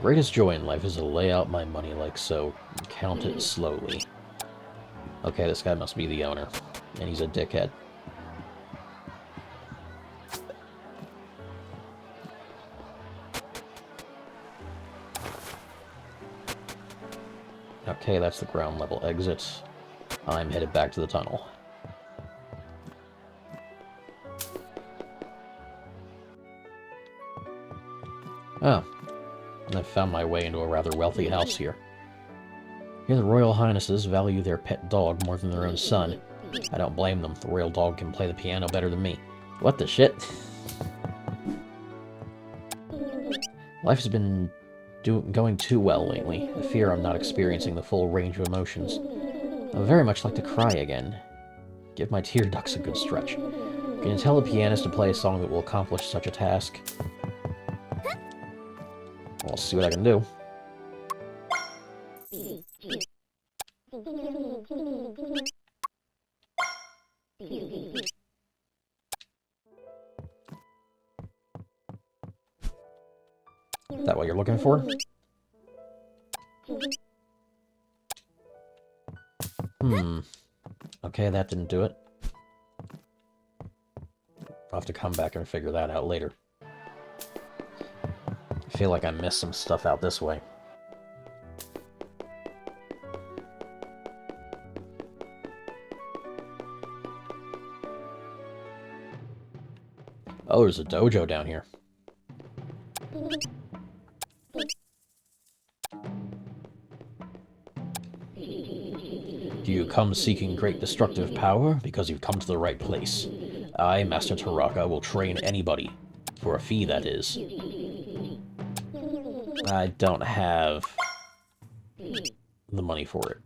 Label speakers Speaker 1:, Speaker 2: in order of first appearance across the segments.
Speaker 1: greatest joy in life is to lay out my money like so, and count it slowly. Okay, this guy must be the owner, and he's a dickhead. Okay, that's the ground level exit. I'm headed back to the tunnel. Oh, and I've found my way into a rather wealthy house here. Here the royal highnesses value their pet dog more than their own son. I don't blame them. The royal dog can play the piano better than me. What the shit? Life has been going too well lately. I fear I'm not experiencing the full range of emotions. I would very much like to cry again. Give my tear ducts a good stretch. Can you tell a pianist to play a song that will accomplish such a task? I'll see what I can do. Is that what you're looking for? Okay, that didn't do it. I'll have to come back and figure that out later. I feel like I missed some stuff out this way. Oh, there's a dojo down here. Do you come seeking great destructive power? Because you've come to the right place. I, Master Taraka, will train anybody. For a fee, that is. I don't have the money for it.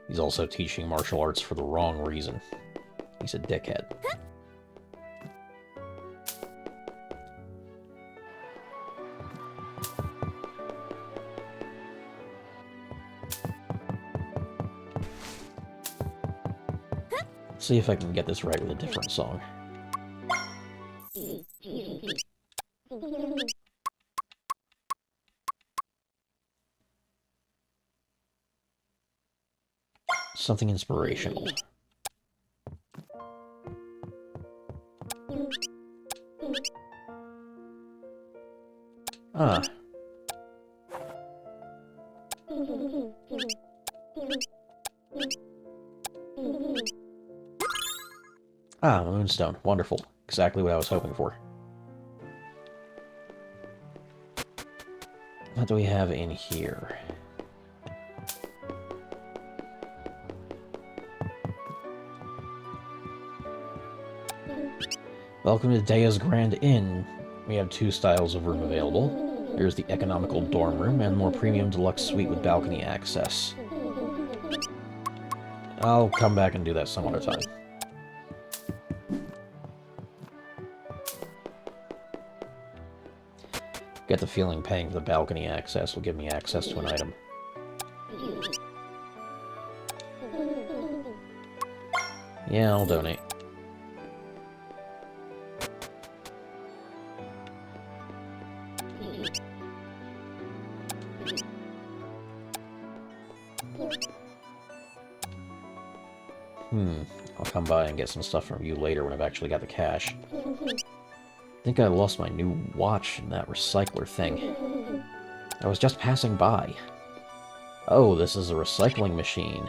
Speaker 1: He's also teaching martial arts for the wrong reason. He's a dickhead. See if I can get this right with a different song. Something inspirational. Ah. Ah, Moonstone. Wonderful. Exactly what I was hoping for. What do we have in here? Welcome to Dea's Grand Inn. We have 2 styles of room available. Here's the economical dorm room and more premium deluxe suite with balcony access. I'll come back and do that some other time. Get the feeling paying for the balcony access will give me access to an item. Yeah, I'll donate. I'll come by and get some stuff from you later when I've actually got the cash. I think I lost my new watch in that recycler thing. I was just passing by. Oh, this is a recycling machine.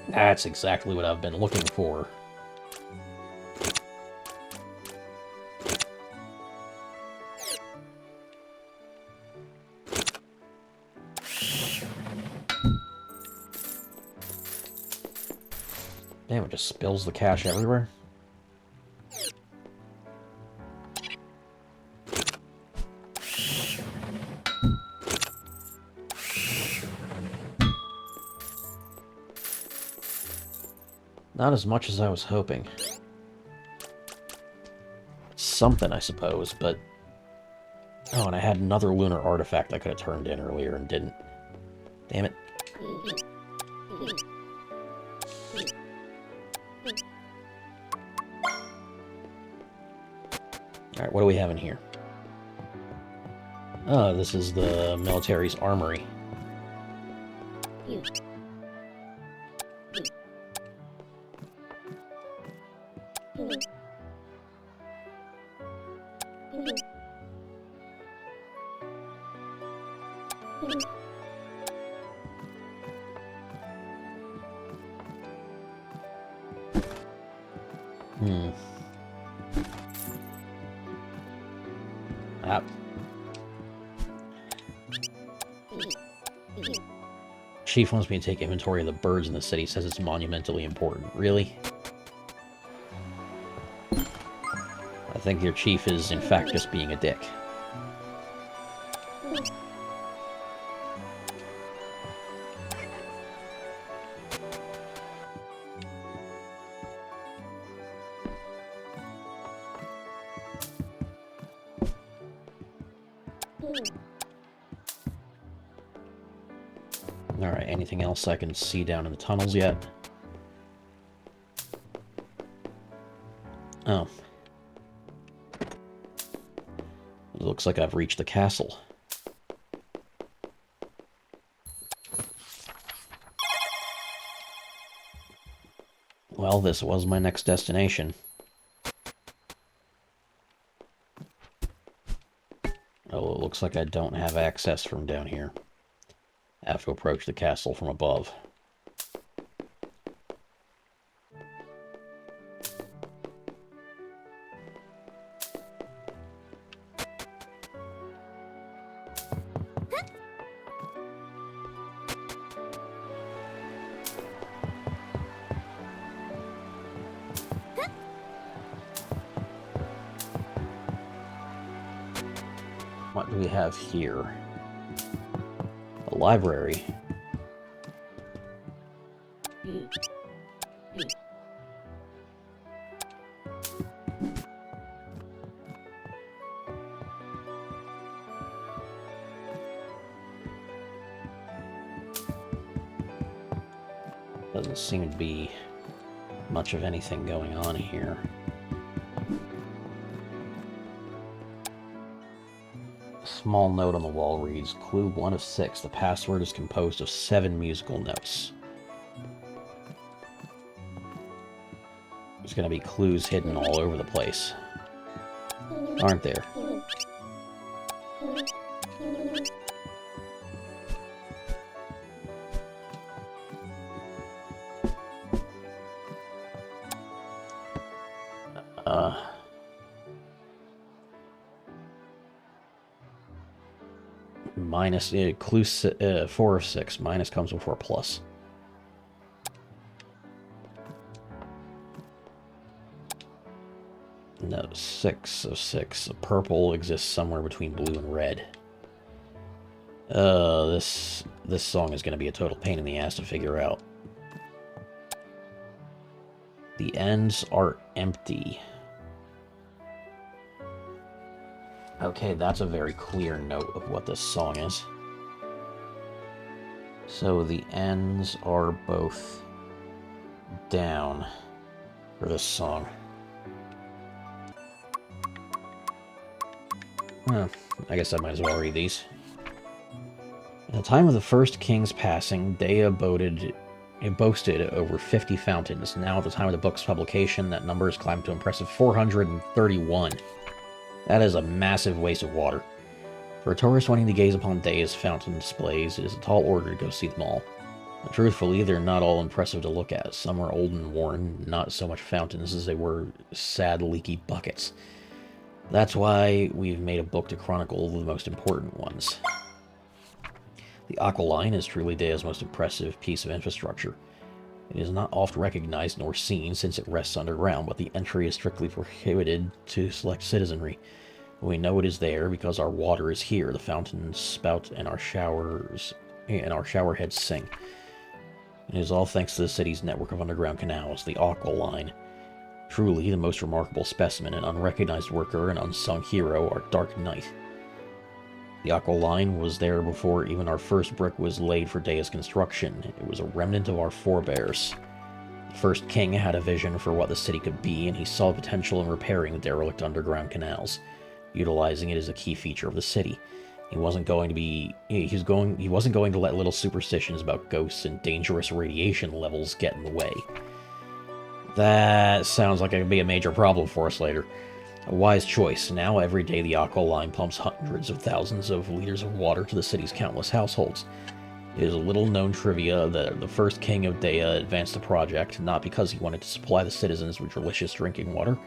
Speaker 1: That's exactly what I've been looking for. Damn, it just spills the cash everywhere. Not as much as I was hoping. Something, I suppose, but... Oh, and I had another lunar artifact I could have turned in earlier and didn't. Damn it. Alright, what do we have in here? Oh, this is the military's armory. Chief wants me to take inventory of the birds in the city, says it's monumentally important. Really? I think your chief is, in fact, just being a dick. Alright, anything else I can see down in the tunnels yet? Oh. It looks like I've reached the castle. Well, this was my next destination. Oh, it looks like I don't have access from down here. I have to approach the castle from above. What do we have here? A library. Doesn't seem to be much of anything going on here. A small note on the wall reads, Clue 1 of 6. The password is composed of 7 musical notes. There's going to be clues hidden all over the place, aren't there? Minus, clue 4 of 6. Minus comes before plus. No, 6 of 6. Purple exists somewhere between blue and red. This song is going to be a total pain in the ass to figure out. The ends are empty. Okay, that's a very clear note of what this song is. So the ends are both down for this song. I guess I might as well read these. At the time of the first king's passing, Dea boasted over 50 fountains. Now, at the time of the book's publication, that number has climbed to impressive 431. That is a massive waste of water. For a tourist wanting to gaze upon Dea's fountain displays, it is a tall order to go see them all. But truthfully, they're not all impressive to look at. Some are old and worn, not so much fountains as they were sad, leaky buckets. That's why we've made a book to chronicle the most important ones. The Aqua Line is truly Dea's most impressive piece of infrastructure. It is not oft recognized nor seen since it rests underground, but the entry is strictly prohibited to select citizenry. We know it is there because our water is here, the fountains spout, and our shower heads sing. It is all thanks to the city's network of underground canals, the Aqua Line. Truly the most remarkable specimen, an unrecognized worker, an unsung hero, our Dark Knight. The Aqua Line was there before even our first brick was laid for Dea's construction. It was a remnant of our forebears. The first king had a vision for what the city could be, and he saw potential in repairing the derelict underground canals, utilizing it as a key feature of the city. He wasn't going to let little superstitions about ghosts and dangerous radiation levels get in the way. That sounds like it could be a major problem for us later. A wise choice. Now, every day the Aqua Line pumps hundreds of thousands of liters of water to the city's countless households. It is a little-known trivia that the first king of Dea advanced the project, not because he wanted to supply the citizens with delicious drinking water,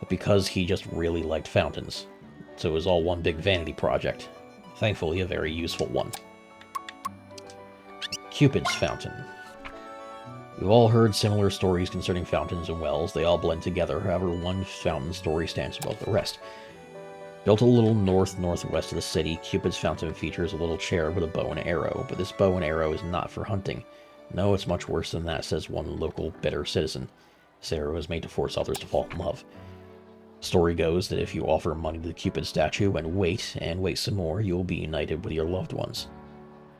Speaker 1: but because he just really liked fountains. So it was all one big vanity project. Thankfully, a very useful one. Cupid's Fountain. We've all heard similar stories concerning fountains and wells. They all blend together, however, one fountain story stands above the rest. Built a little northwest of the city, Cupid's Fountain features a little chair with a bow and arrow, but this bow and arrow is not for hunting. No, it's much worse than that, says one local bitter citizen. This arrow is made to force others to fall in love. Story goes that if you offer money to the Cupid statue and wait some more, you will be united with your loved ones.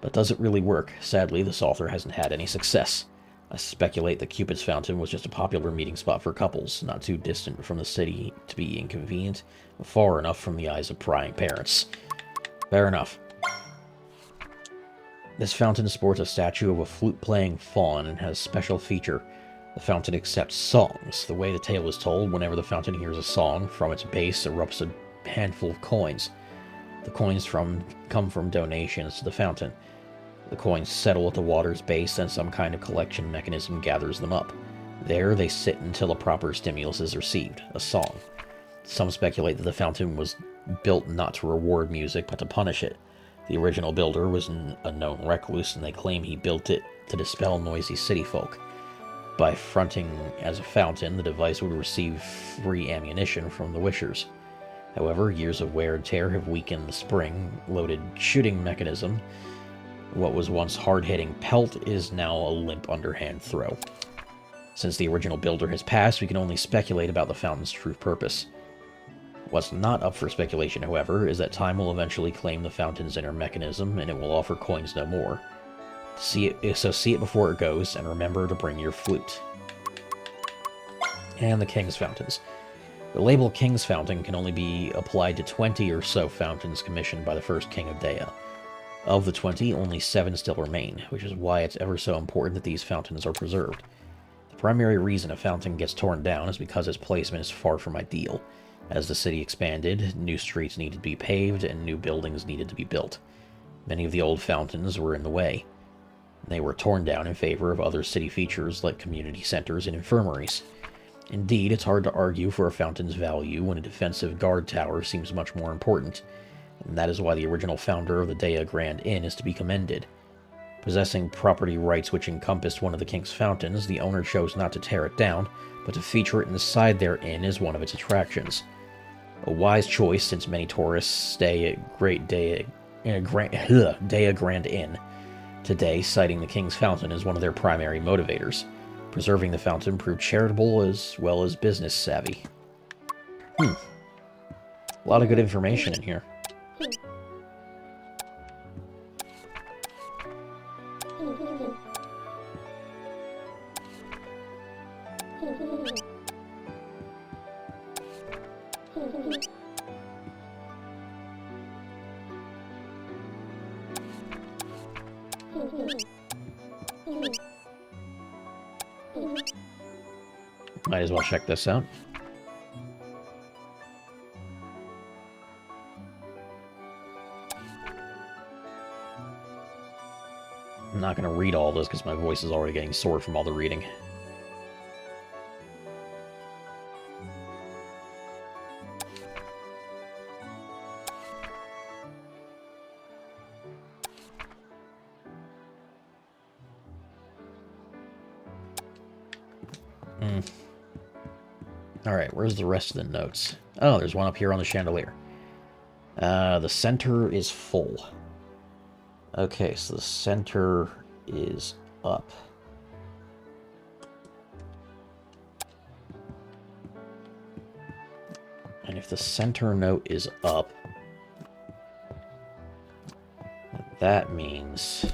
Speaker 1: But does it really work? Sadly, this author hasn't had any success. I speculate that Cupid's Fountain was just a popular meeting spot for couples, not too distant from the city to be inconvenient, but far enough from the eyes of prying parents. Fair enough. This fountain sports a statue of a flute-playing faun and has a special feature. The fountain accepts songs. The way the tale is told, whenever the fountain hears a song, from its base erupts a handful of coins. The coins come from donations to the fountain. The coins settle at the water's base, and some kind of collection mechanism gathers them up. There they sit until a proper stimulus is received, a song. Some speculate that the fountain was built not to reward music, but to punish it. The original builder was a known recluse, and they claim he built it to dispel noisy city folk. By fronting as a fountain, the device would receive free ammunition from the wishers. However, years of wear and tear have weakened the spring-loaded shooting mechanism. What was once hard-hitting pelt is now a limp underhand throw. Since the original builder has passed, we can only speculate about the fountain's true purpose. What's not up for speculation, however, is that time will eventually claim the fountain's inner mechanism, and it will offer coins no more. See it before it goes, and remember to bring your flute. And the King's Fountains. The label King's Fountain can only be applied to 20 or so fountains commissioned by the first King of Dea. Of the 20, only 7 still remain, which is why it's ever so important that these fountains are preserved. The primary reason a fountain gets torn down is because its placement is far from ideal. As the city expanded, new streets needed to be paved, and new buildings needed to be built. Many of the old fountains were in the way. They were torn down in favor of other city features like community centers and infirmaries. Indeed, it's hard to argue for a fountain's value when a defensive guard tower seems much more important, and that is why the original founder of the Dea Grand Inn is to be commended. Possessing property rights which encompassed one of the king's fountains, the owner chose not to tear it down, but to feature it inside their inn as one of its attractions. A wise choice, since many tourists stay at Dea Grand Inn today, citing the King's Fountain as one of their primary motivators. Preserving the fountain proved charitable as well as business savvy. A lot of good information in here. Might as well check this out. I'm not going to read all this because my voice is already getting sore from all the reading. Alright, where's the rest of the notes? Oh, there's one up here on the chandelier. The center is full. Okay, so the center is up. And if the center note is up, that means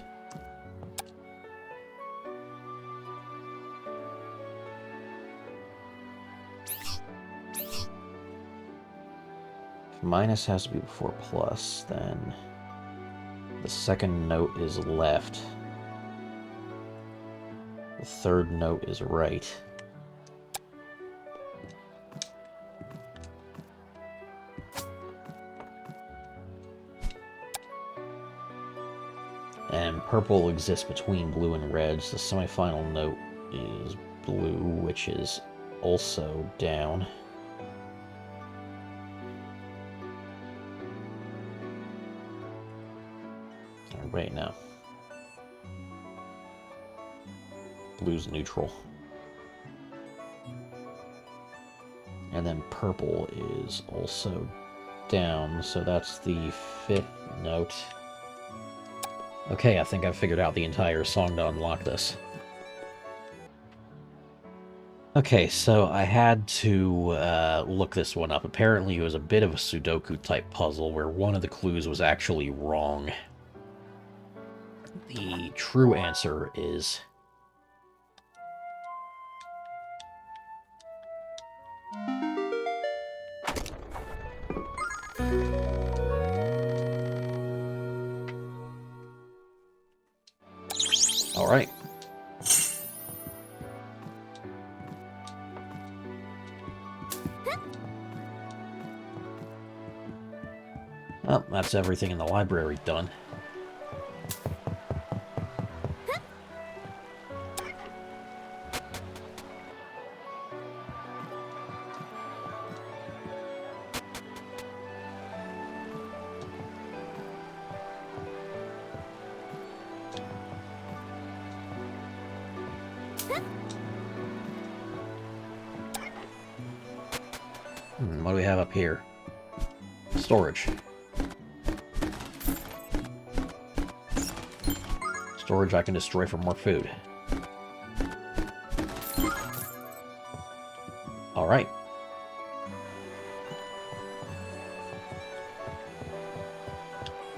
Speaker 1: Minus has to be before plus, then the second note is left. The third note is right. And purple exists between blue and red, so the semifinal note is blue, which is also down. Right now. Blue's neutral. And then purple is also down, so that's the fifth note. Okay, I think I've figured out the entire song to unlock this. Okay, so I had to look this one up. Apparently it was a bit of a Sudoku-type puzzle where one of the clues was actually wrong. The true answer is... Alright. Well, that's everything in the library done. What do we have up here? Storage. Storage I can destroy for more food. Alright.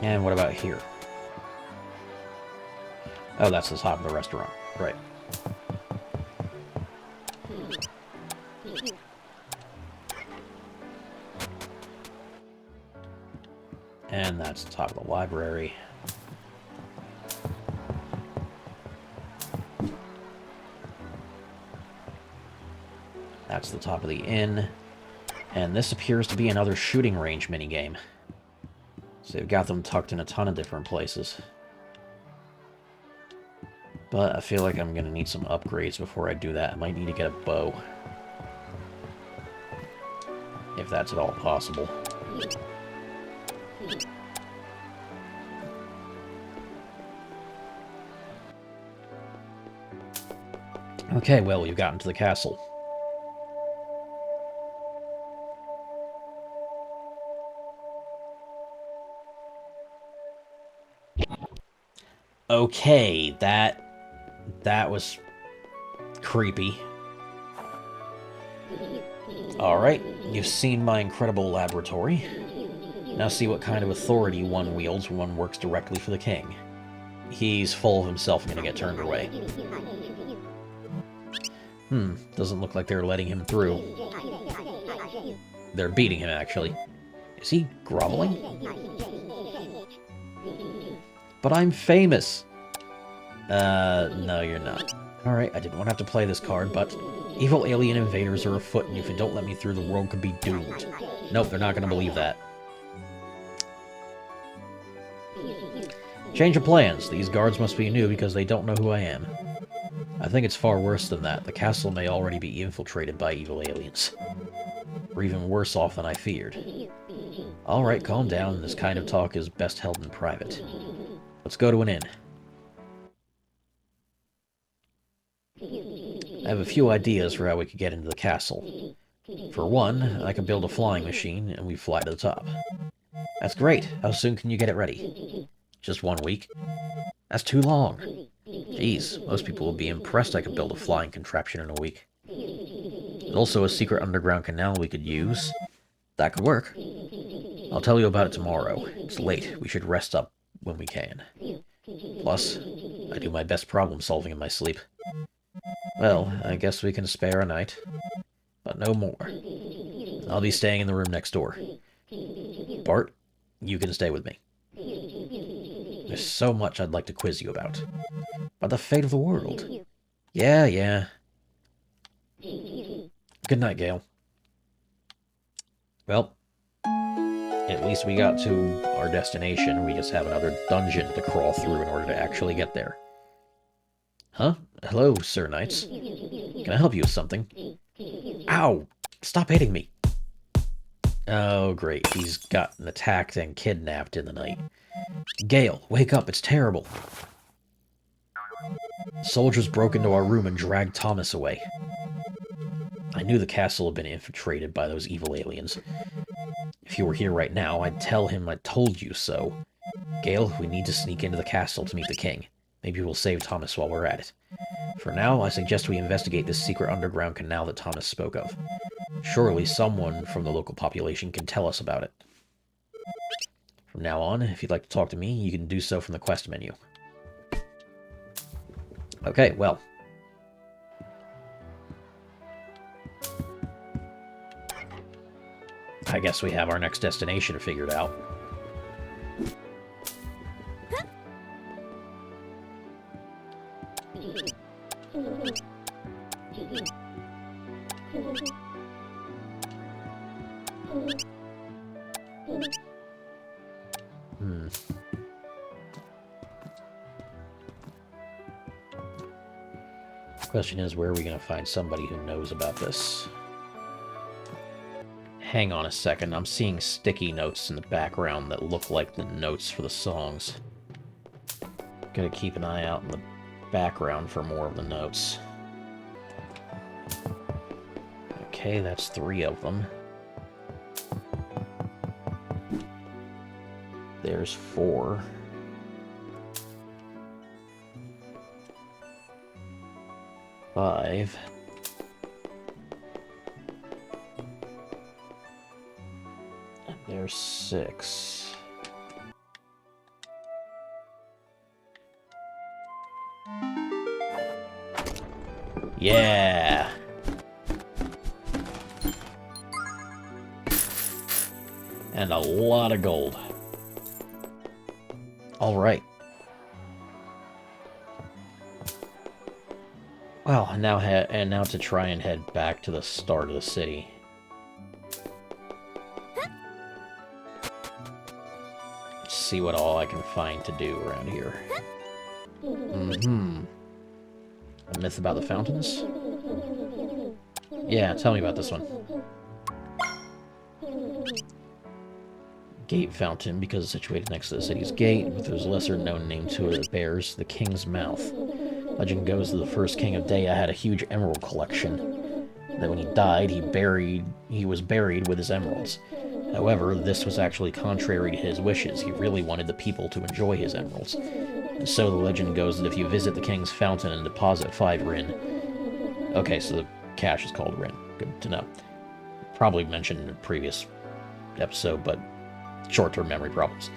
Speaker 1: And what about here? Oh, that's the top of the restaurant. Right. And that's the top of the library. That's the top of the inn. And this appears to be another shooting range minigame. So they've got them tucked in a ton of different places. But I feel like I'm going to need some upgrades before I do that. I might need to get a bow. If that's at all possible. Okay, well, we've gotten to the castle. Okay, that was creepy. Alright, you've seen my incredible laboratory. Now see what kind of authority one wields when one works directly for the king. He's full of himself and gonna get turned away. Doesn't look like they're letting him through. They're beating him, actually. Is he groveling? But I'm famous! No, you're not. Alright, I didn't want to have to play this card, but... Evil alien invaders are afoot, and if you don't let me through, the world could be doomed. Nope, they're not gonna believe that. Change of plans. These guards must be new because they don't know who I am. I think it's far worse than that. The castle may already be infiltrated by evil aliens. We're even worse off than I feared. Alright, calm down. This kind of talk is best held in private. Let's go to an inn. I have a few ideas for how we could get into the castle. For one, I could build a flying machine, and we fly to the top. That's great. How soon can you get it ready? Just 1 week. That's too long. Jeez, most people would be impressed I could build a flying contraption in a week. There's also a secret underground canal we could use. That could work. I'll tell you about it tomorrow. It's late. We should rest up when we can. Plus, I do my best problem solving in my sleep. Well, I guess we can spare a night. But no more. I'll be staying in the room next door. Bart, you can stay with me. There's so much I'd like to quiz you about. About the fate of the world. Yeah. Good night, Gale. Well, at least we got to our destination. We just have another dungeon to crawl through in order to actually get there. Huh? Hello, Sir Knights. Can I help you with something? Ow! Stop hitting me! Oh, great. He's gotten attacked and kidnapped in the night. Gale, wake up. It's terrible. Soldiers broke into our room and dragged Thomas away. I knew the castle had been infiltrated by those evil aliens. If you were here right now, I'd tell him I told you so. Gale, we need to sneak into the castle to meet the king. Maybe we'll save Thomas while we're at it. For now, I suggest we investigate this secret underground canal that Thomas spoke of. Surely someone from the local population can tell us about it. From now on, if you'd like to talk to me, you can do so from the quest menu. Okay, well. I guess we have our next destination figured out. Question is, where are we going to find somebody who knows about this? Hang on a second, I'm seeing sticky notes in the background that look like the notes for the songs. Gotta keep an eye out in the background for more of the notes. Okay, that's 3 of them. There's 4. Five. And there's 6. Yeah! And a lot of gold. All right. Well, now to try and head back to the start of the city. Let's see what all I can find to do around here. A myth about the fountains? Yeah, tell me about this one. Gate fountain, because it's situated next to the city's gate, but there's a lesser-known name to it that bears the King's Mouth. Legend goes that the first king of Daya had a huge emerald collection. That when he died, he was buried with his emeralds. However, this was actually contrary to his wishes. He really wanted the people to enjoy his emeralds. And so the legend goes that if you visit the king's fountain and deposit 5 Rin... Okay, so the cache is called Rin. Good to know. Probably mentioned in a previous episode, but short-term memory problems.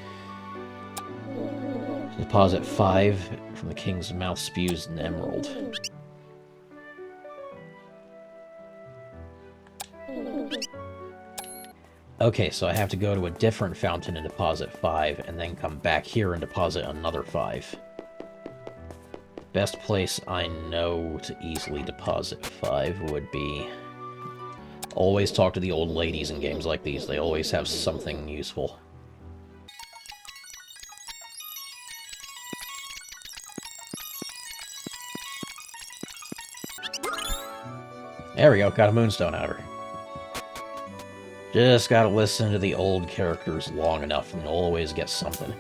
Speaker 1: Deposit 5 from the king's mouth spews an emerald. Okay, so I have to go to a different fountain and deposit 5, and then come back here and deposit another 5. Best place I know to easily deposit 5 would be... Always talk to the old ladies in games like these. They always have something useful. There we go, got a moonstone out of her. Just gotta listen to the old characters long enough and you'll always get something.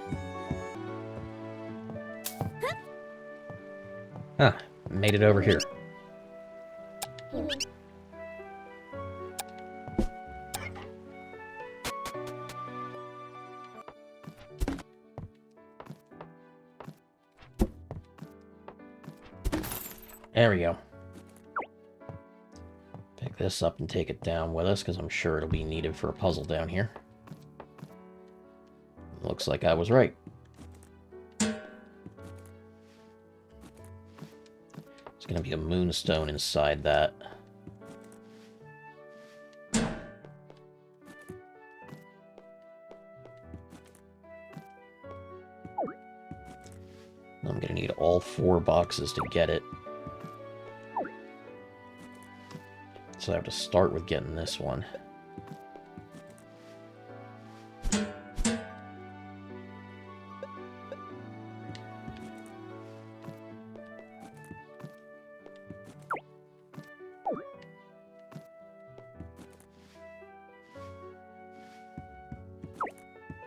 Speaker 1: Huh, made it over here. There we go. Pick this up and take it down with us, because I'm sure it'll be needed for a puzzle down here. Looks like I was right. There's gonna be a moonstone inside that. I'm gonna need all 4 boxes to get it. So I have to start with getting this one.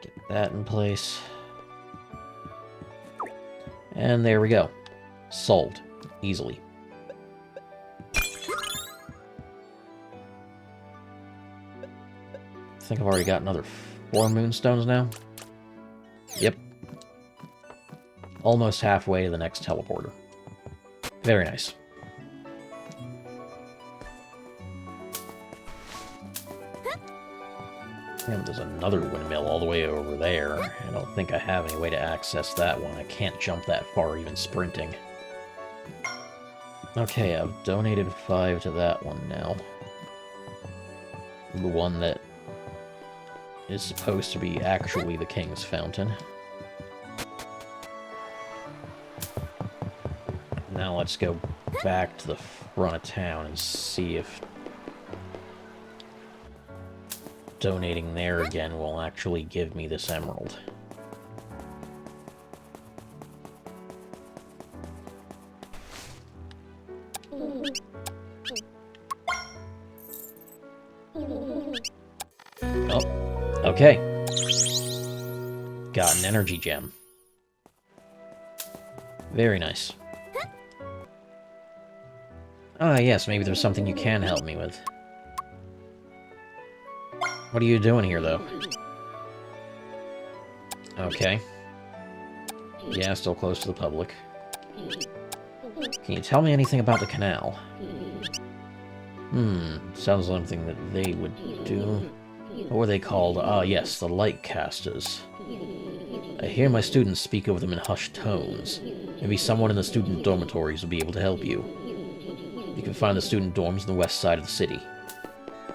Speaker 1: Get that in place. And there we go. Solved. Easily. I think I've already got another 4 moonstones now. Yep. Almost halfway to the next teleporter. Very nice. And there's another windmill all the way over there. I don't think I have any way to access that one. I can't jump that far, even sprinting. Okay, I've donated 5 to that one now. The one that is supposed to be actually the King's Fountain. Now let's go back to the front of town and see if donating there again will actually give me this emerald. Oh, okay. Got an energy gem. Very nice. Ah, yes, maybe there's something you can help me with. What are you doing here, though? Okay. Yeah, still close to the public. Can you tell me anything about the canal? Sounds like something that they would do. What were they called? Ah, yes, the Lightcasters. I hear my students speak of them in hushed tones. Maybe someone in the student dormitories will be able to help you. You can find the student dorms on the west side of the city.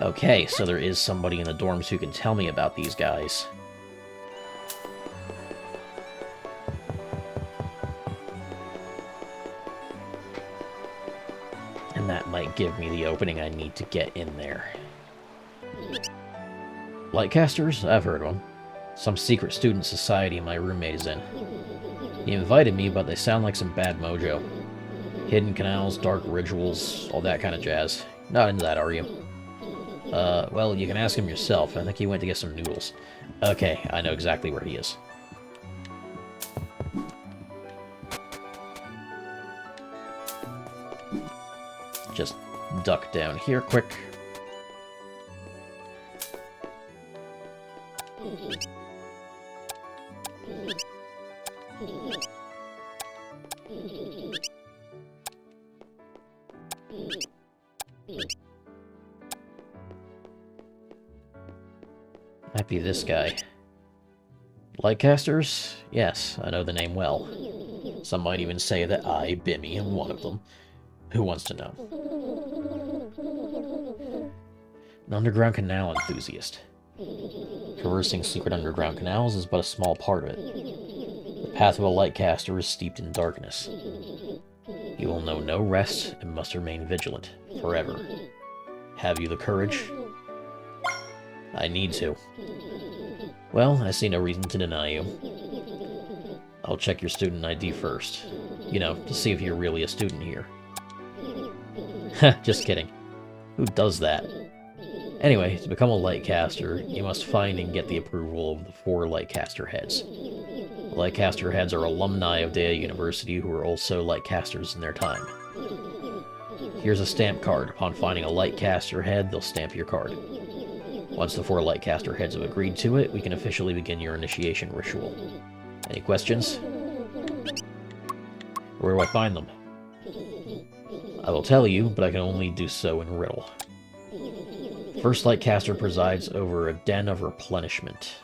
Speaker 1: Okay, so there is somebody in the dorms who can tell me about these guys. And that might give me the opening I need to get in there. Lightcasters? I've heard of them. Some secret student society my roommate is in. He invited me, but they sound like some bad mojo. Hidden canals, dark rituals, all that kind of jazz. Not into that, are you? Well, you can ask him yourself. I think he went to get some noodles. Okay, I know exactly where he is. Just duck down here quick. Might be this guy. Lightcasters? Yes, I know the name well. Some might even say that I, Bimmy, am one of them. Who wants to know? An underground canal enthusiast. Traversing secret underground canals is but a small part of it. The path of a Lightcaster is steeped in darkness. You will know no rest and must remain vigilant, forever. Have you the courage? I need to. Well, I see no reason to deny you. I'll check your student ID first. You know, to see if you're really a student here. Just kidding. Who does that? Anyway, to become a Lightcaster, you must find and get the approval of the 4 Lightcaster heads. The Lightcaster heads are alumni of Dea University who are also Lightcasters in their time. Here's a stamp card. Upon finding a Lightcaster head, they'll stamp your card. Once the 4 Lightcaster heads have agreed to it, we can officially begin your initiation ritual. Any questions? Where do I find them? I will tell you, but I can only do so in riddle. First Lightcaster presides over a den of replenishment.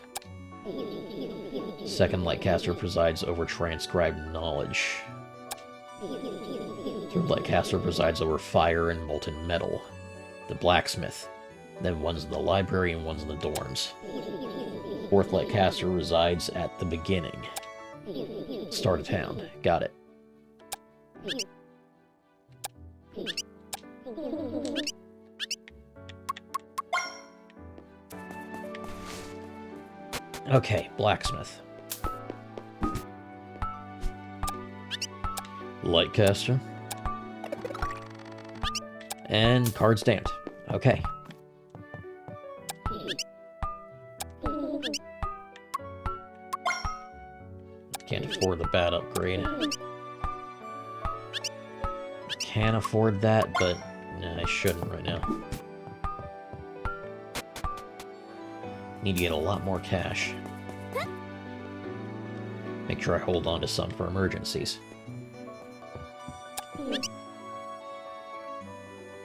Speaker 1: Second Lightcaster presides over transcribed knowledge. Third Lightcaster presides over fire and molten metal. The blacksmith. Then one's in the library and one's in the dorms. Fourth Lightcaster resides at the beginning. Start a town. Got it. Okay, blacksmith. Lightcaster. And card stamped. Okay. Can't afford the bad upgrade. Can afford that, but nah, I shouldn't right now. Need to get a lot more cash. Make sure I hold on to some for emergencies.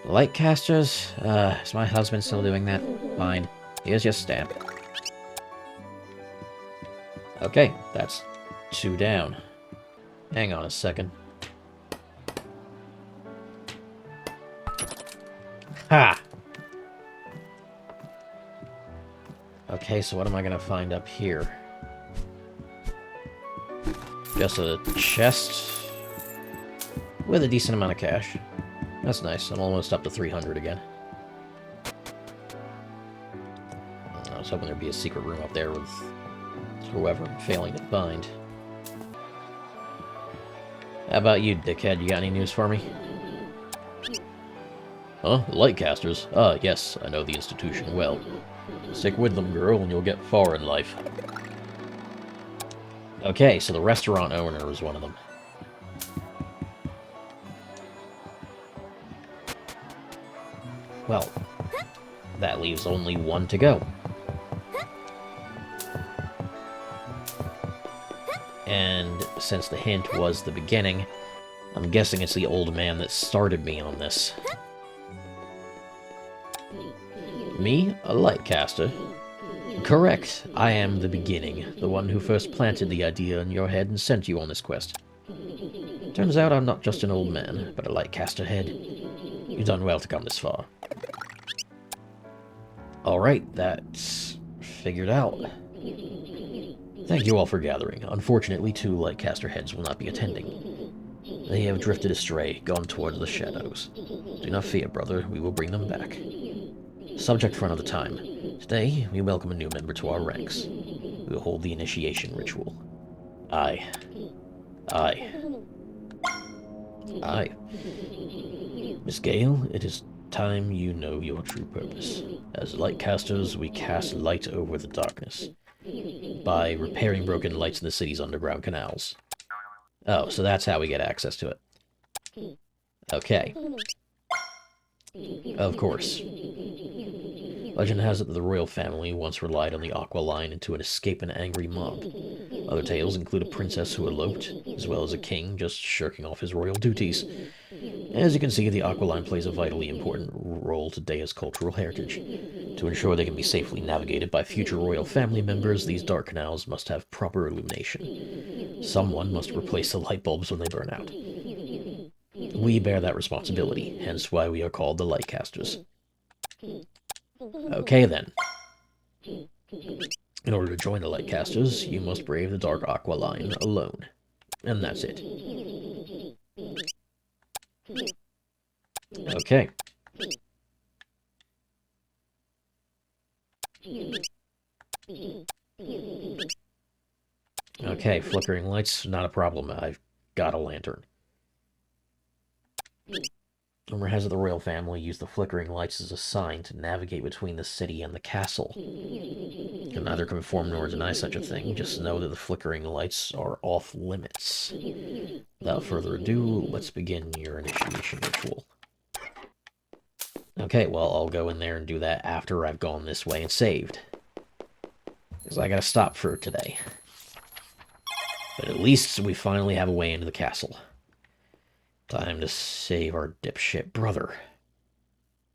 Speaker 1: Lightcasters? Is my husband still doing that? Fine. Here's your stamp. Okay, that's 2 down. Hang on a second. Ha! Okay, so what am I gonna find up here? Just a chest with a decent amount of cash. That's nice. I'm almost up to 300 again. I was hoping there'd be a secret room up there with whoever I'm failing to find. How about you, dickhead? You got any news for me? Huh? The Lightcasters? Ah, yes, I know the institution well. Stick with them, girl, and you'll get far in life. Okay, so the restaurant owner was one of them. Well, that leaves only 1 to go. And since the hint was the beginning, I'm guessing it's the old man that started me on this. Me? A Lightcaster? Correct. I am the beginning, the one who first planted the idea in your head and sent you on this quest. Turns out I'm not just an old man, but a Lightcaster head. You've done well to come this far. Alright, that's figured out. Thank you all for gathering. Unfortunately, 2 Lightcaster heads will not be attending. They have drifted astray, gone towards the shadows. Do not fear, brother. We will bring them back. Subject for another time. Today, we welcome a new member to our ranks. We will hold the initiation ritual. Aye. Miss Gale, it is time you know your true purpose. As Lightcasters, we cast light over the darkness by repairing broken lights in the city's underground canals. Oh, so that's how we get access to it. Okay. Of course. Legend has it that the royal family once relied on the Aqua Line to escape an angry mob. Other tales include a princess who eloped, as well as a king just shirking off his royal duties. As you can see, the Aqua Line plays a vitally important role to Dea's cultural heritage. To ensure they can be safely navigated by future royal family members, these dark canals must have proper illumination. Someone must replace the light bulbs when they burn out. We bear that responsibility, hence why we are called the Lightcasters. Okay then. In order to join the Lightcasters, you must brave the Dark Aqua Line alone. And that's it. Okay. Okay, flickering lights, not a problem. I've got a lantern. Rumor has it the royal family used the flickering lights as a sign to navigate between the city and the castle. You can neither confirm nor deny such a thing, just know that the flickering lights are off limits. Without further ado, let's begin your initiation ritual. Okay, well, I'll go in there and do that after I've gone this way and saved. Because I gotta stop for today. But at least we finally have a way into the castle. Time to save our dipshit brother.